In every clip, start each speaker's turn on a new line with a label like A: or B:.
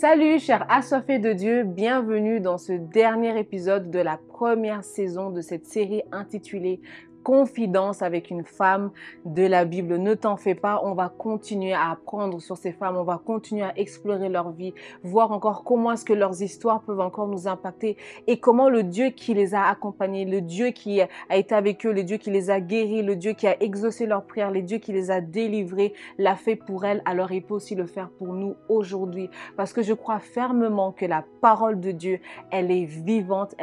A: Salut chers assoiffés de Dieu, bienvenue dans ce dernier épisode de la première saison de cette série intitulée Confidence avec une femme de la Bible. Ne t'en fais pas, on va continuer à apprendre sur ces femmes, on va continuer à explorer leur vie, voir encore comment est-ce que leurs histoires peuvent encore nous impacter et comment le Dieu qui les a accompagnés, le Dieu qui a été avec eux, le Dieu qui les a guéris, le Dieu qui a exaucé leurs prières, le Dieu qui les a délivrés, l'a fait pour elles, alors il peut aussi le faire pour nous aujourd'hui. Parce que je crois fermement que la parole de Dieu, elle est vivante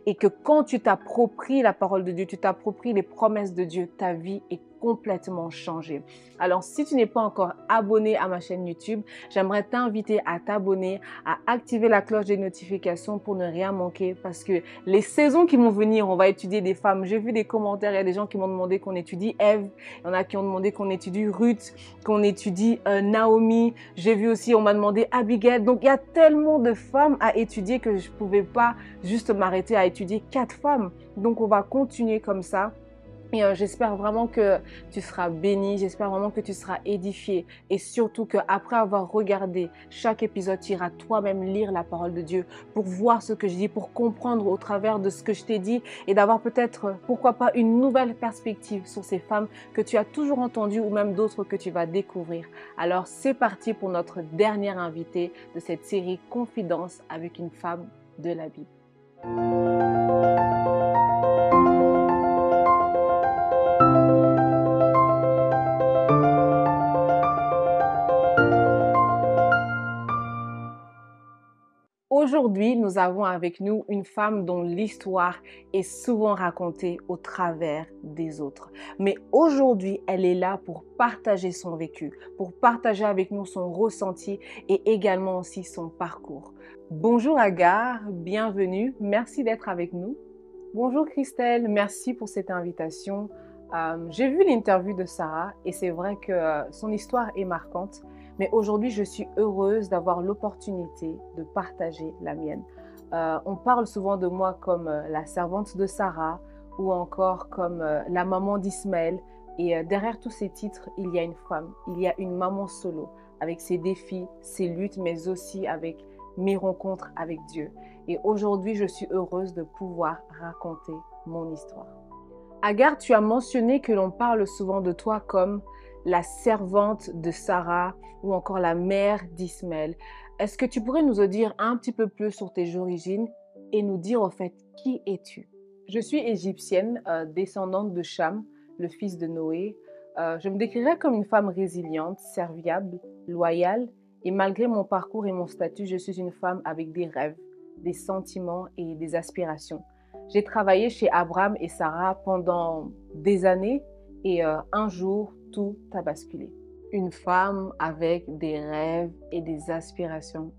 A: et que quand tu t'appropries la parole de Dieu, tu t'appropries les promesses de Dieu, ta vie est complètement changée. Alors, si tu n'es pas encore abonné à ma chaîne YouTube, j'aimerais t'inviter à t'abonner, à activer la cloche des notifications pour ne rien manquer parce que les saisons qui vont venir, on va étudier des femmes. J'ai vu des commentaires, il y a des gens qui m'ont demandé qu'on étudie Ève, il y en a qui ont demandé qu'on étudie Ruth, qu'on étudie Naomi. J'ai vu aussi, on m'a demandé Abigail. Donc, il y a tellement de femmes à étudier que je ne pouvais pas juste m'arrêter à étudier 4 femmes. Donc, on va continuer comme ça. Et j'espère vraiment que tu seras béni, j'espère vraiment que tu seras édifié et surtout qu'après avoir regardé chaque épisode, tu iras toi-même lire la parole de Dieu pour voir ce que je dis, pour comprendre au travers de ce que je t'ai dit et d'avoir peut-être, pourquoi pas, une nouvelle perspective sur ces femmes que tu as toujours entendues ou même d'autres que tu vas découvrir. Alors c'est parti pour notre dernière invitée de cette série Confidence avec une femme de la Bible. Aujourd'hui, nous avons avec nous une femme dont l'histoire est souvent racontée au travers des autres. Mais aujourd'hui, elle est là pour partager son vécu, pour partager avec nous son ressenti et également aussi son parcours. Bonjour Agar, bienvenue, merci d'être avec nous. Bonjour Christelle, merci pour cette invitation. J'ai vu l'interview de Sarah et c'est vrai que son histoire est marquante. Mais aujourd'hui, je suis heureuse d'avoir l'opportunité de partager la mienne. On parle souvent de moi comme la servante de Sarah ou encore comme la maman d'Ismaël. Et derrière tous ces titres, il y a une femme, il y a une maman solo avec ses défis, ses luttes, mais aussi avec mes rencontres avec Dieu. Et aujourd'hui, je suis heureuse de pouvoir raconter mon histoire. Agar, tu as mentionné que l'on parle souvent de toi comme la servante de Sarah ou encore la mère d'Ismaël. Est-ce que tu pourrais nous en dire un petit peu plus sur tes origines et nous dire en fait qui es-tu? Je suis égyptienne, descendante de Cham, le fils de Noé. Je me décrirais comme une femme résiliente, serviable, loyale et malgré mon parcours et mon statut, je suis une femme avec des rêves, des sentiments et des aspirations. J'ai travaillé chez Abraham et Sarah pendant des années et un jour, tout a basculé. Une femme avec des rêves et des aspirations.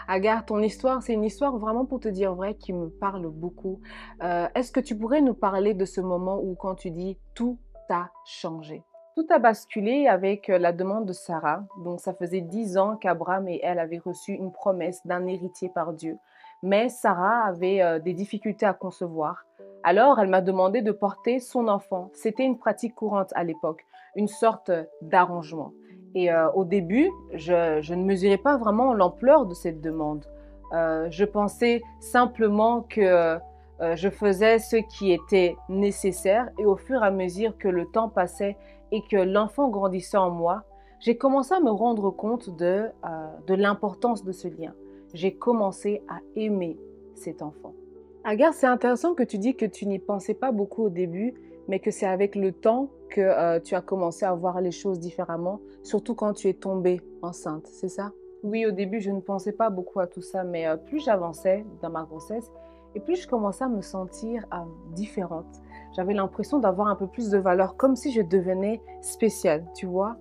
A: Agar, ton histoire, c'est une histoire vraiment pour te dire vrai qui me parle beaucoup. Est-ce que tu pourrais nous parler de ce moment où quand tu dis tout a changé? Tout a basculé avec la demande de Sarah. Donc ça faisait 10 ans qu'Abraham et elle avaient reçu une promesse d'un héritier par Dieu. Mais Sarah avait des difficultés à concevoir. Alors, elle m'a demandé de porter son enfant. C'était une pratique courante à l'époque, une sorte d'arrangement. Et au début, je ne mesurais pas vraiment l'ampleur de cette demande. Je pensais simplement que je faisais ce qui était nécessaire et au fur et à mesure que le temps passait et que l'enfant grandissait en moi, j'ai commencé à me rendre compte de l'importance de ce lien. J'ai commencé à aimer cet enfant. Agar, c'est intéressant que tu dis que tu n'y pensais pas beaucoup au début, mais que c'est avec le temps que tu as commencé à voir les choses différemment, surtout quand tu es tombée enceinte, c'est ça? Oui, au début, je ne pensais pas beaucoup à tout ça, mais plus j'avançais dans ma grossesse, et plus je commençais à me sentir différente. J'avais l'impression d'avoir un peu plus de valeur, comme si je devenais spéciale, tu vois?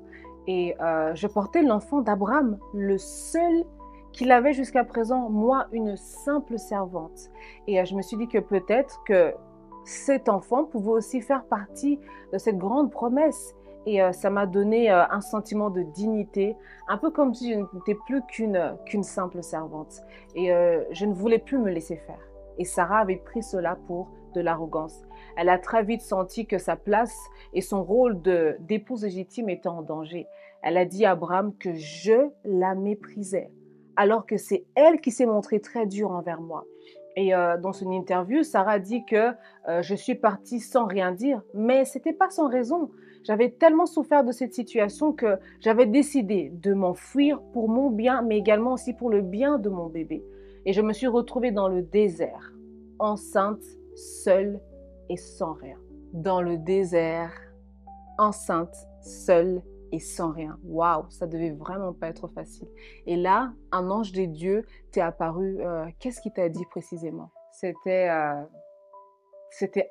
A: Et je portais l'enfant d'Abraham, le seul qu'il avait jusqu'à présent, moi, une simple servante. Et je me suis dit que peut-être que cet enfant pouvait aussi faire partie de cette grande promesse. Et ça m'a donné un sentiment de dignité, un peu comme si je n'étais plus qu'une simple servante. Et je ne voulais plus me laisser faire. Et Sarah avait pris cela pour de l'arrogance. Elle a très vite senti que sa place et son rôle d'épouse légitime étaient en danger. Elle a dit à Abraham que je la méprisais. alors que c'est elle qui s'est montrée très dure envers moi. Et dans son interview, Sarah dit que je suis partie sans rien dire, mais c'était pas sans raison. J'avais tellement souffert de cette situation que j'avais décidé de m'enfuir pour mon bien, mais également aussi pour le bien de mon bébé. Et je me suis retrouvée dans le désert, enceinte, seule et sans rien. Dans le désert, enceinte, seule et sans rien. Waouh, ça devait vraiment pas être facile. Et là, un ange de Dieu t'est apparu. Qu'est-ce qu'il t'a dit précisément? C'était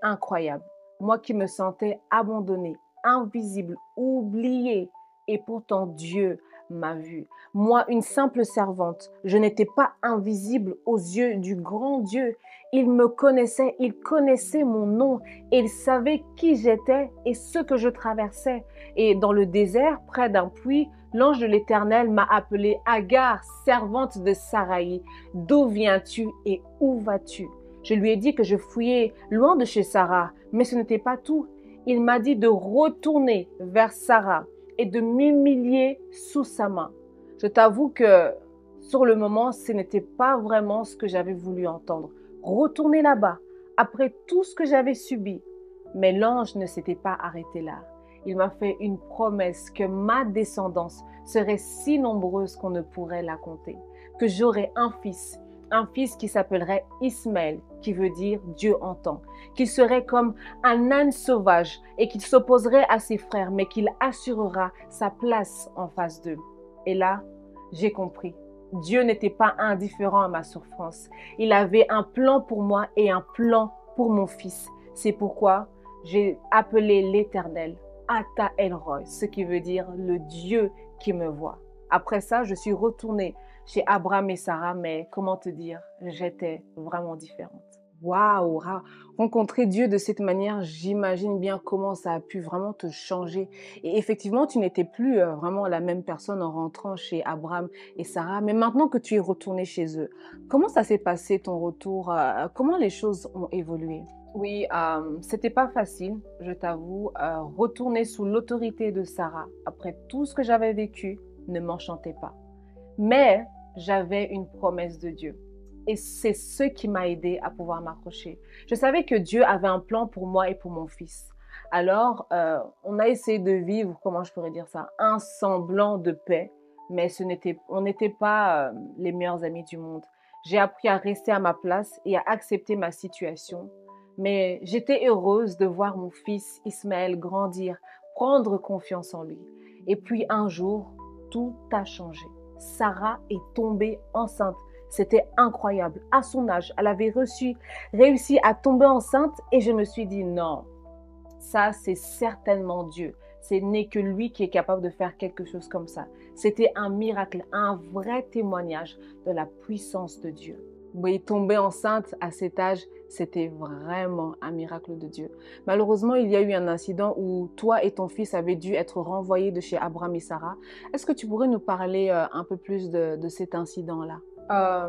A: incroyable. Moi qui me sentais abandonnée, invisible, oubliée. Et pourtant, Dieu m'a vue. Moi, une simple servante, je n'étais pas invisible aux yeux du grand Dieu. Il me connaissait, il connaissait mon nom et il savait qui j'étais et ce que je traversais. Et dans le désert, près d'un puits, l'ange de l'Éternel m'a appelée Agar, servante de Saraï. D'où viens-tu et où vas-tu? Je lui ai dit que je fouillais loin de chez Sarah, mais ce n'était pas tout. Il m'a dit de retourner vers Sarah et de m'humilier sous sa main. Je t'avoue que sur le moment, ce n'était pas vraiment ce que j'avais voulu entendre. Retourner là-bas, après tout ce que j'avais subi. Mais l'ange ne s'était pas arrêté là. Il m'a fait une promesse que ma descendance serait si nombreuse qu'on ne pourrait la compter, que j'aurais un fils qui s'appellerait Ismaël, qui veut dire Dieu entend, qu'il serait comme un âne sauvage et qu'il s'opposerait à ses frères, mais qu'il assurera sa place en face d'eux. Et là, j'ai compris. Dieu n'était pas indifférent à ma souffrance. Il avait un plan pour moi et un plan pour mon fils. C'est pourquoi j'ai appelé l'Éternel Ata El-Roi, ce qui veut dire le Dieu qui me voit. Après ça, je suis retournée chez Abraham et Sarah, mais comment te dire, j'étais vraiment différente. Waouh, rencontrer Dieu de cette manière, j'imagine bien comment ça a pu vraiment te changer. Et effectivement, tu n'étais plus vraiment la même personne en rentrant chez Abraham et Sarah, mais maintenant que tu es retournée chez eux, comment ça s'est passé ton retour? Comment les choses ont évolué? Oui, c'était pas facile, je t'avoue. Retourner sous l'autorité de Sarah après tout ce que j'avais vécu ne m'enchantait pas. Mais j'avais une promesse de Dieu. Et c'est ce qui m'a aidé à pouvoir m'accrocher. Je savais que Dieu avait un plan pour moi et pour mon fils. Alors, on a essayé de vivre, comment je pourrais dire ça, un semblant de paix, mais on n'était pas les meilleurs amis du monde. J'ai appris à rester à ma place et à accepter ma situation. Mais j'étais heureuse de voir mon fils Ismaël grandir, prendre confiance en lui. Et puis un jour, tout a changé. Sarah est tombée enceinte. C'était incroyable. À son âge, elle avait réussi à tomber enceinte et je me suis dit non, ça c'est certainement Dieu. Ce n'est que lui qui est capable de faire quelque chose comme ça. C'était un miracle, un vrai témoignage de la puissance de Dieu. Oui, tomber enceinte à cet âge, c'était vraiment un miracle de Dieu. Malheureusement, il y a eu un incident où toi et ton fils avaient dû être renvoyés de chez Abraham et Sarah. Est-ce que tu pourrais nous parler un peu plus de cet incident-là? Euh,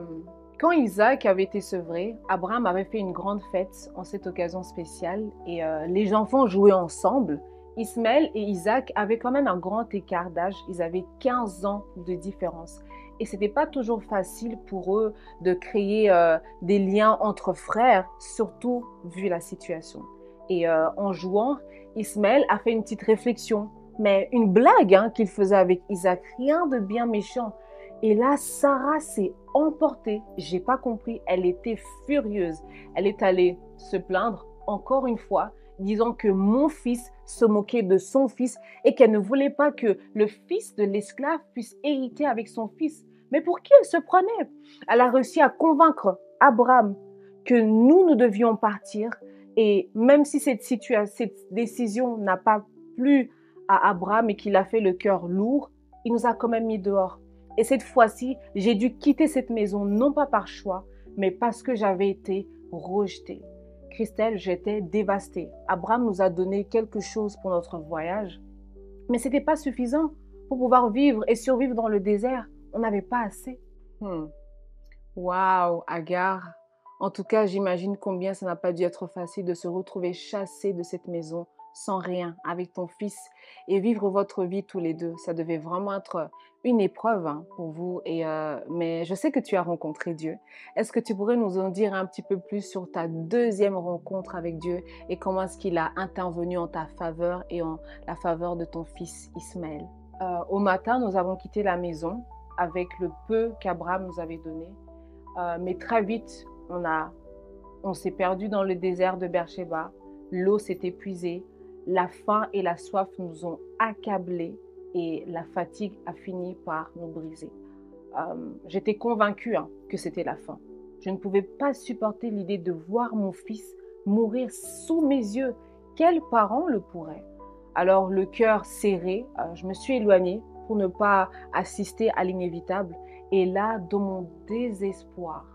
A: Quand Isaac avait été sevré, Abraham avait fait une grande fête en cette occasion spéciale et les enfants jouaient ensemble. Ismaël et Isaac avaient quand même un grand écart d'âge, ils avaient 15 ans de différence. Et ce n'était pas toujours facile pour eux de créer des liens entre frères, surtout vu la situation. Et en jouant, Ismaël a fait une petite réflexion, mais une blague qu'il faisait avec Isaac, rien de bien méchant. Et là, Sarah s'est emportée. J'ai pas compris. Elle était furieuse. Elle est allée se plaindre encore une fois, disant que mon fils se moquait de son fils et qu'elle ne voulait pas que le fils de l'esclave puisse hériter avec son fils. Mais pour qui elle se prenait? Elle a réussi à convaincre Abraham que nous devions partir. Et même si cette décision n'a pas plu à Abraham et qu'il a fait le cœur lourd, il nous a quand même mis dehors. Et cette fois-ci, j'ai dû quitter cette maison, non pas par choix, mais parce que j'avais été rejetée. Christelle, j'étais dévastée. Abraham nous a donné quelque chose pour notre voyage, mais ce n'était pas suffisant pour pouvoir vivre et survivre dans le désert. On n'avait pas assez. Waouh, Agar. En tout cas, j'imagine combien ça n'a pas dû être facile de se retrouver chassée de cette maison sans rien, avec ton fils et vivre votre vie tous les deux. Ça devait vraiment être une épreuve hein, pour vous. Mais je sais que tu as rencontré Dieu. Est-ce que tu pourrais nous en dire un petit peu plus sur ta deuxième rencontre avec Dieu et comment est-ce qu'il a intervenu en ta faveur et en la faveur de ton fils Ismaël? Au matin, nous avons quitté la maison avec le peu qu'Abraham nous avait donné. Mais très vite, on s'est perdu dans le désert de Beersheba. L'eau s'est épuisée. La faim et la soif nous ont accablés et la fatigue a fini par nous briser. J'étais convaincue hein, que c'était la fin. Je ne pouvais pas supporter l'idée de voir mon fils mourir sous mes yeux. Quel parent le pourrait? Alors, le cœur serré, je me suis éloignée pour ne pas assister à l'inévitable. Et là, dans mon désespoir,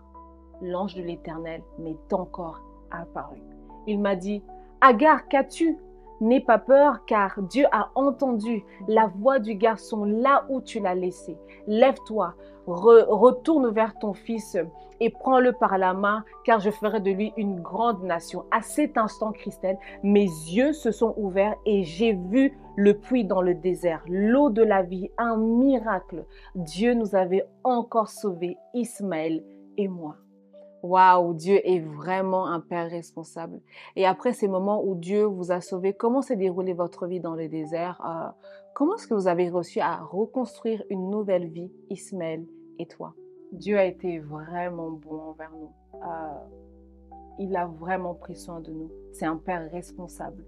A: l'ange de l'Éternel m'est encore apparu. Il m'a dit, « Agar, qu'as-tu? N'aie pas peur, car Dieu a entendu la voix du garçon là où tu l'as laissé. Lève-toi, retourne vers ton fils et prends-le par la main, car je ferai de lui une grande nation. » À cet instant, Christelle, mes yeux se sont ouverts et j'ai vu le puits dans le désert, l'eau de la vie, un miracle. Dieu nous avait encore sauvés, Ismaël et moi. Waouh, Dieu est vraiment un Père responsable. Et après ces moments où Dieu vous a sauvé, comment s'est déroulée votre vie dans le désert? Comment est-ce que vous avez réussi à reconstruire une nouvelle vie, Ismaël et toi? Dieu a été vraiment bon envers nous. Il a vraiment pris soin de nous. C'est un Père responsable.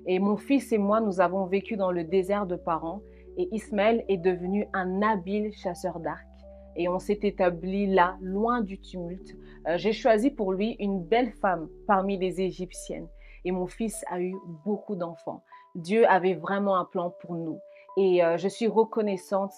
A: Et mon fils et moi, nous avons vécu dans le désert de Paran et Ismaël est devenu un habile chasseur d'arcs. Et on s'est établi là, loin du tumulte. J'ai choisi pour lui une belle femme parmi les Égyptiennes. Et mon fils a eu beaucoup d'enfants. Dieu avait vraiment un plan pour nous. Et je suis reconnaissante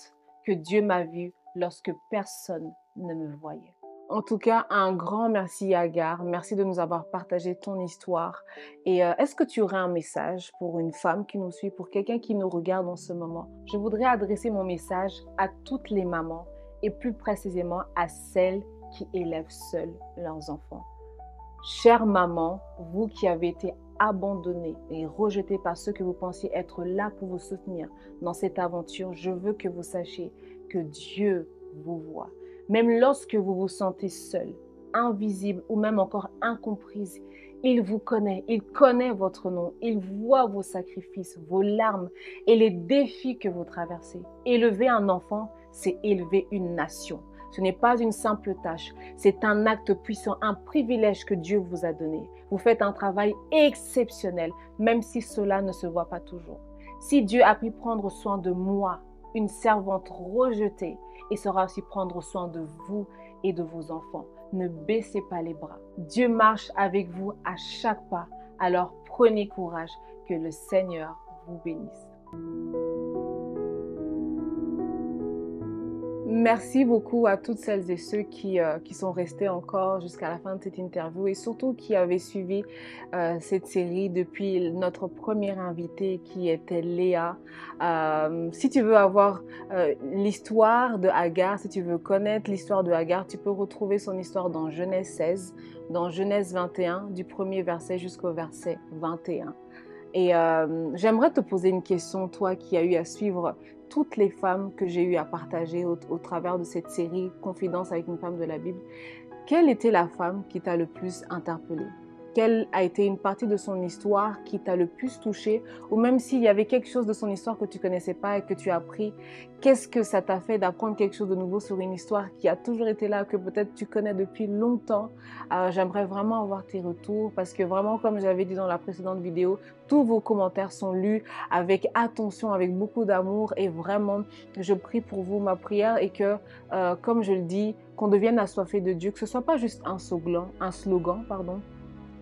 A: que Dieu m'a vue lorsque personne ne me voyait. En tout cas, un grand merci Agar. Merci de nous avoir partagé ton histoire. Et est-ce que tu aurais un message pour une femme qui nous suit, pour quelqu'un qui nous regarde en ce moment? Je voudrais adresser mon message à toutes les mamans et plus précisément à celles qui élèvent seules leurs enfants. Chère maman, vous qui avez été abandonnée et rejetée par ceux que vous pensiez être là pour vous soutenir dans cette aventure, je veux que vous sachiez que Dieu vous voit. Même lorsque vous vous sentez seule, invisible ou même encore incomprise, il vous connaît, il connaît votre nom, il voit vos sacrifices, vos larmes et les défis que vous traversez. Élever un enfant, c'est élever une nation. Ce n'est pas une simple tâche, c'est un acte puissant, un privilège que Dieu vous a donné. Vous faites un travail exceptionnel, même si cela ne se voit pas toujours. Si Dieu a pu prendre soin de moi, une servante rejetée, il saura aussi prendre soin de vous et de vos enfants. Ne baissez pas les bras. Dieu marche avec vous à chaque pas. Alors prenez courage, que le Seigneur vous bénisse. Merci beaucoup à toutes celles et ceux qui sont restés encore jusqu'à la fin de cette interview et surtout qui avaient suivi cette série depuis notre première invitée qui était Léa. Si tu veux avoir l'histoire de Agar, si tu veux connaître l'histoire de Agar, tu peux retrouver son histoire dans Genèse 16, dans Genèse 21, du premier verset jusqu'au verset 21. Et j'aimerais te poser une question, toi qui as eu à suivre toutes les femmes que j'ai eu à partager au travers de cette série Confidence avec une femme de la Bible. Quelle était la femme qui t'a le plus interpellée? Quelle a été une partie de son histoire qui t'a le plus touché? Ou même s'il y avait quelque chose de son histoire que tu ne connaissais pas et que tu as appris, qu'est-ce que ça t'a fait d'apprendre quelque chose de nouveau sur une histoire qui a toujours été là, que peut-être tu connais depuis longtemps? J'aimerais vraiment avoir tes retours parce que vraiment, comme j'avais dit dans la précédente vidéo, tous vos commentaires sont lus avec attention, avec beaucoup d'amour et vraiment, je prie pour vous. Ma prière est que, comme je le dis, qu'on devienne assoiffé de Dieu, que ce ne soit pas juste un slogan,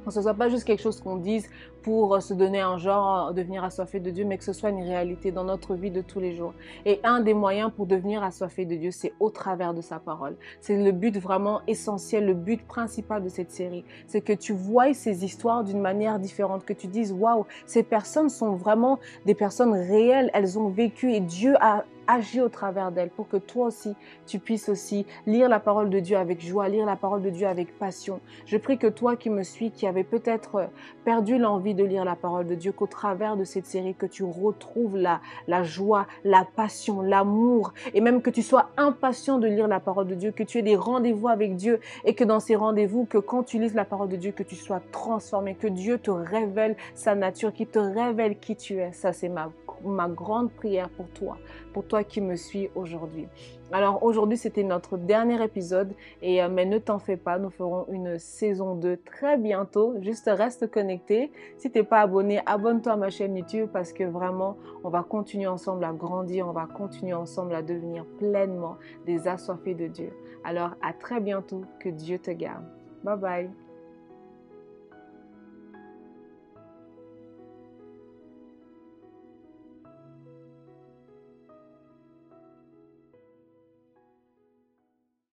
A: que ce ne soit pas juste quelque chose qu'on dise pour se donner un genre, devenir assoiffé de Dieu, mais que ce soit une réalité dans notre vie de tous les jours. Et un des moyens pour devenir assoiffé de Dieu, c'est au travers de sa parole. C'est le but vraiment essentiel, le but principal de cette série. C'est que tu voies ces histoires d'une manière différente, que tu dises, waouh, ces personnes sont vraiment des personnes réelles, elles ont vécu et Dieu a agi au travers d'elles pour que toi aussi, tu puisses aussi lire la parole de Dieu avec joie, lire la parole de Dieu avec passion. Je prie que toi qui me suis, qui avais peut-être perdu l'envie envie de lire la parole de Dieu, qu'au travers de cette série, que tu retrouves la joie, la passion, l'amour, et même que tu sois impatient de lire la parole de Dieu, que tu aies des rendez-vous avec Dieu, et que dans ces rendez-vous, que quand tu lises la parole de Dieu, que tu sois transformé, que Dieu te révèle sa nature, qu'il te révèle qui tu es. Ça, c'est ma grande prière pour toi qui me suis aujourd'hui. Alors aujourd'hui, c'était notre dernier épisode, mais ne t'en fais pas, nous ferons une saison 2 très bientôt. Juste reste connecté. Si tu n'es pas abonné, abonne-toi à ma chaîne YouTube parce que vraiment, on va continuer ensemble à grandir, on va continuer ensemble à devenir pleinement des assoiffés de Dieu. Alors à très bientôt, que Dieu te garde. Bye bye.